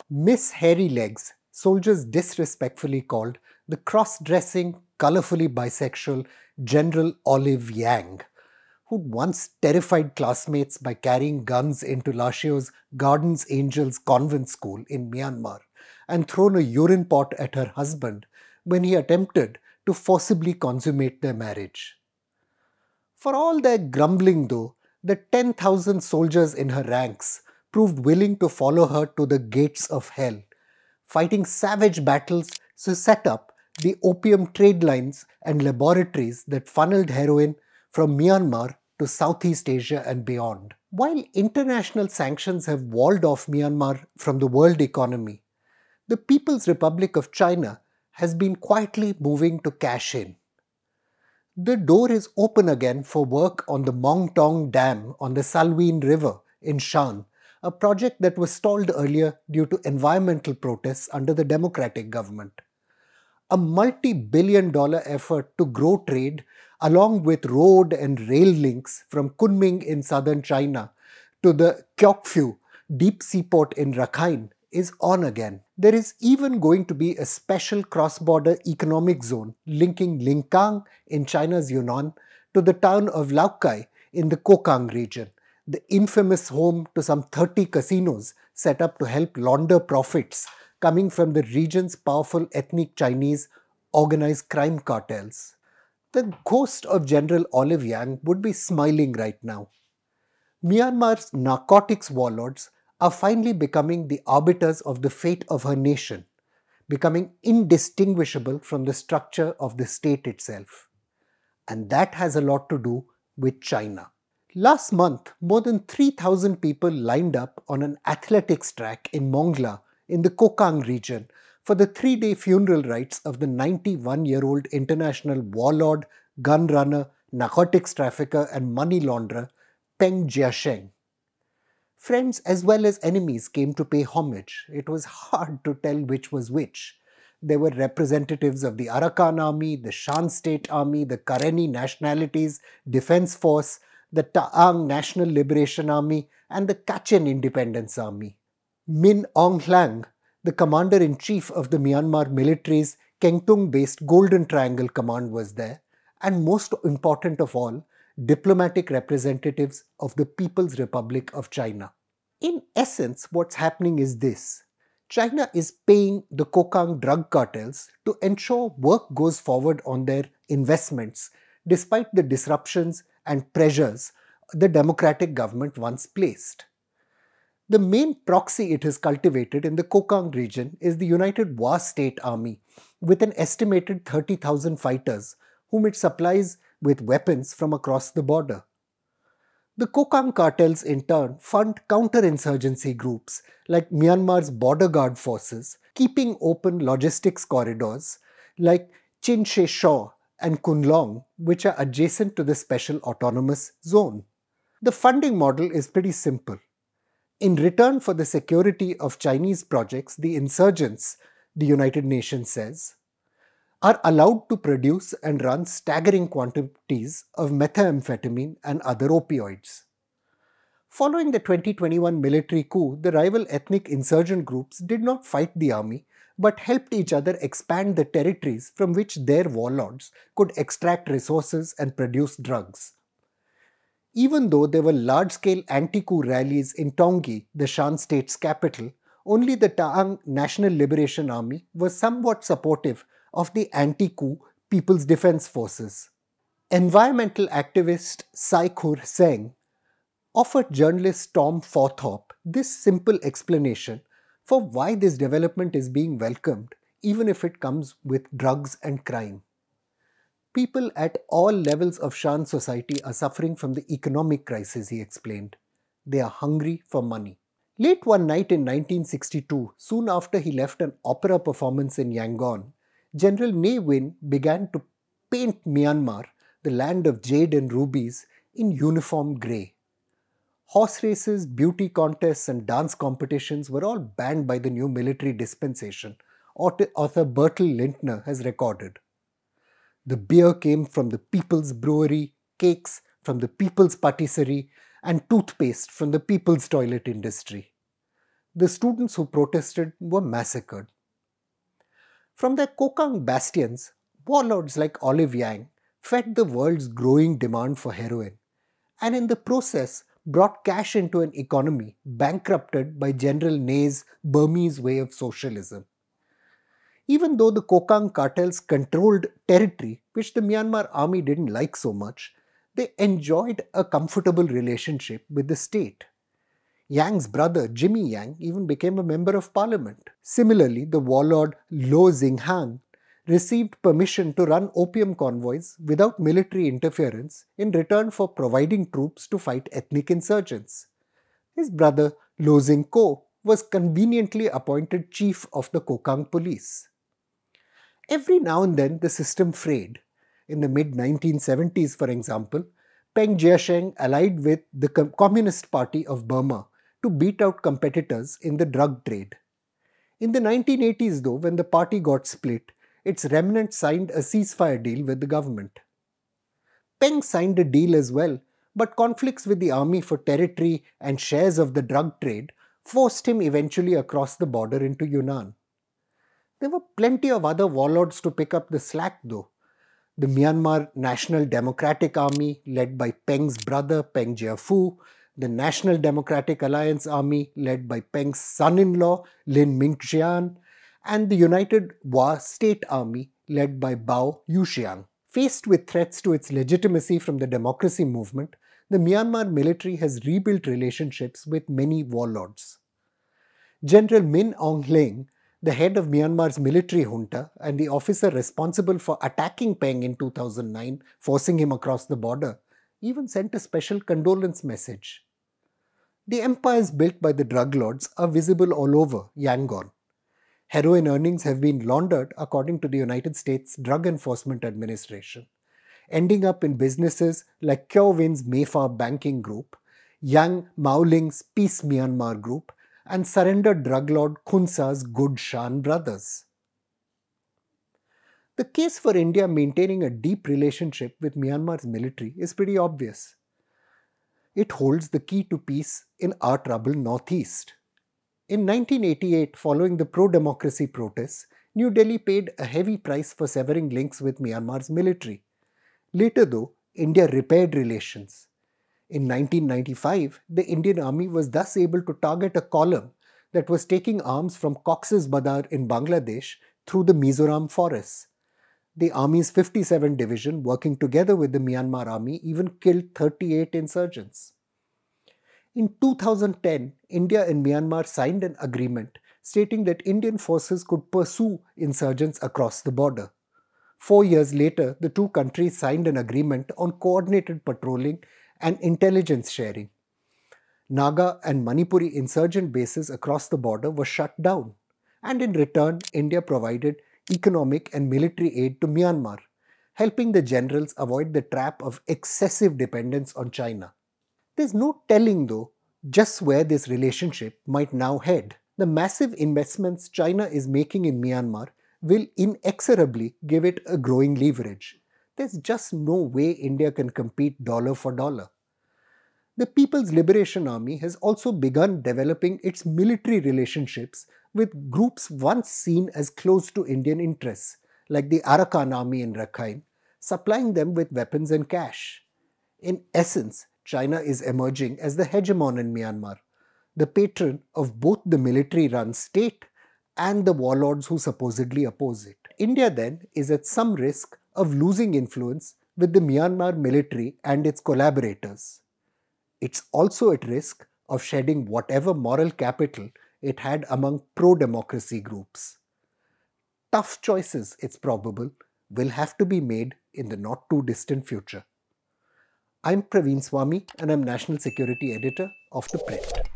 Miss Hairy Legs, soldiers disrespectfully called the cross-dressing, colourfully bisexual General Olive Yang, who'd once terrified classmates by carrying guns into Lashio's Gardens Angels convent school in Myanmar and thrown a urine pot at her husband when he attempted to forcibly consummate their marriage. For all their grumbling, though, the 10,000 soldiers in her ranks proved willing to follow her to the gates of hell, fighting savage battles to set up the opium trade lines and laboratories that funneled heroin from Myanmar to Southeast Asia and beyond. While international sanctions have walled off Myanmar from the world economy, the People's Republic of China has been quietly moving to cash in. The door is open again for work on the Mong Tong Dam on the Salween River in Shan, a project that was stalled earlier due to environmental protests under the Democratic government. A multi-billion-dollar effort to grow trade along with road and rail links from Kunming in southern China to the Kyaukphu deep sea port in Rakhine is on again. There is even going to be a special cross-border economic zone linking Linkang in China's Yunnan to the town of Laokai in the Kokang region, the infamous home to some 30 casinos set up to help launder profits coming from the region's powerful ethnic Chinese organized crime cartels. The ghost of General Olive Yang would be smiling right now. Myanmar's narcotics warlords are finally becoming the arbiters of the fate of her nation, becoming indistinguishable from the structure of the state itself. And that has a lot to do with China. Last month, more than 3,000 people lined up on an athletics track in Mongla in the Kokang region for the 3-day funeral rites of the 91-year-old international warlord, gun runner, narcotics trafficker and money launderer Peng Jiasheng. Friends as well as enemies came to pay homage. It was hard to tell which was which. There were representatives of the Arakan Army, the Shan State Army, the Karenni Nationalities Defense Force, the Taang National Liberation Army, and the Kachin Independence Army. Min Aung Hlaing, the commander-in-chief of the Myanmar military's Kengtung-based Golden Triangle Command, was there, and most important of all, diplomatic representatives of the People's Republic of China. In essence, what's happening is this. China is paying the Kokang drug cartels to ensure work goes forward on their investments despite the disruptions and pressures the democratic government once placed. The main proxy it has cultivated in the Kokang region is the United Wa State Army, with an estimated 30,000 fighters, whom it supplies with weapons from across the border. The Kokang cartels in turn fund counterinsurgency groups like Myanmar's border guard forces, keeping open logistics corridors like Chin She Shaw and Kunlong, which are adjacent to the Special Autonomous Zone. The funding model is pretty simple. In return for the security of Chinese projects, the insurgents, the United Nations says, are allowed to produce and run staggering quantities of methamphetamine and other opioids. Following the 2021 military coup, the rival ethnic insurgent groups did not fight the army but helped each other expand the territories from which their warlords could extract resources and produce drugs. Even though there were large-scale anti-coup rallies in Tongyi, the Shan state's capital, only the Taang National Liberation Army was somewhat supportive of the anti-coup People's Defense Forces. Environmental activist Sai Khur Seng offered journalist Tom Forthorpe this simple explanation for why this development is being welcomed, even if it comes with drugs and crime. People at all levels of Shan society are suffering from the economic crisis, he explained. They are hungry for money. Late one night in 1962, soon after he left an opera performance in Yangon, General Ne Win began to paint Myanmar, the land of jade and rubies, in uniform grey. Horse races, beauty contests and dance competitions were all banned by the new military dispensation, author Bertel Lintner has recorded. The beer came from the People's Brewery, cakes from the People's Patisserie, and toothpaste from the People's Toilet industry. the students who protested were massacred. From their Kokang bastions, warlords like Olive Yang fed the world's growing demand for heroin, and in the process brought cash into an economy bankrupted by General Ney's Burmese way of socialism. Even though the Kokang cartels controlled territory which the Myanmar army didn't like so much, they enjoyed a comfortable relationship with the state. Yang's brother, Jimmy Yang, even became a member of parliament. Similarly, the warlord Lo Xinghang received permission to run opium convoys without military interference in return for providing troops to fight ethnic insurgents. His brother Lo Xingko was conveniently appointed chief of the Kokang police. Every now and then the system frayed. In the mid-1970s, for example, Peng Jiasheng allied with the Communist Party of Burma to beat out competitors in the drug trade. In the 1980s, though, when the party got split, its remnants signed a ceasefire deal with the government. Peng signed a deal as well, but conflicts with the army for territory and shares of the drug trade forced him eventually across the border into Yunnan. There were plenty of other warlords to pick up the slack though. The Myanmar National Democratic Army, led by Peng's brother Peng Jiafu, the National Democratic Alliance Army, led by Peng's son-in-law Lin Mingxian, and the United Wa State Army, led by Bao Yuxiang. Faced with threats to its legitimacy from the democracy movement, the Myanmar military has rebuilt relationships with many warlords. General Min Aung Hlaing, the head of Myanmar's military junta and the officer responsible for attacking Peng in 2009, forcing him across the border, even sent a special condolence message. The empires built by the drug lords are visible all over Yangon. Heroin earnings have been laundered according to the United States Drug Enforcement Administration, ending up in businesses like Kyo Win's Mayfar Banking Group, Yang Maoling's Peace Myanmar Group, and surrendered drug lord Khun Sa's Good Shan brothers. The case for India maintaining a deep relationship with Myanmar's military is pretty obvious. It holds the key to peace in our troubled northeast. In 1988, following the pro-democracy protests, New Delhi paid a heavy price for severing links with Myanmar's military. Later though, India repaired relations. In 1995, the Indian Army was thus able to target a column that was taking arms from Cox's Bazar in Bangladesh through the Mizoram forests. The Army's 57th Division, working together with the Myanmar Army, even killed 38 insurgents. In 2010, India and Myanmar signed an agreement stating that Indian forces could pursue insurgents across the border. 4 years later, the two countries signed an agreement on coordinated patrolling and intelligence sharing. Naga and Manipuri insurgent bases across the border were shut down, and in return, India provided economic and military aid to Myanmar, helping the generals avoid the trap of excessive dependence on China. There's no telling, though, just where this relationship might now head. The massive investments China is making in Myanmar will inexorably give it a growing leverage. There's just no way India can compete dollar for dollar. The People's Liberation Army has also begun developing its military relationships with groups once seen as close to Indian interests, like the Arakan Army in Rakhine, supplying them with weapons and cash. In essence, China is emerging as the hegemon in Myanmar, the patron of both the military-run state and the warlords who supposedly oppose it. India then is at some risk of losing influence with the Myanmar military and its collaborators. It's also at risk of shedding whatever moral capital it had among pro-democracy groups. Tough choices, it's probable, will have to be made in the not too distant future. I'm Praveen Swami and I'm National Security Editor of ThePrint.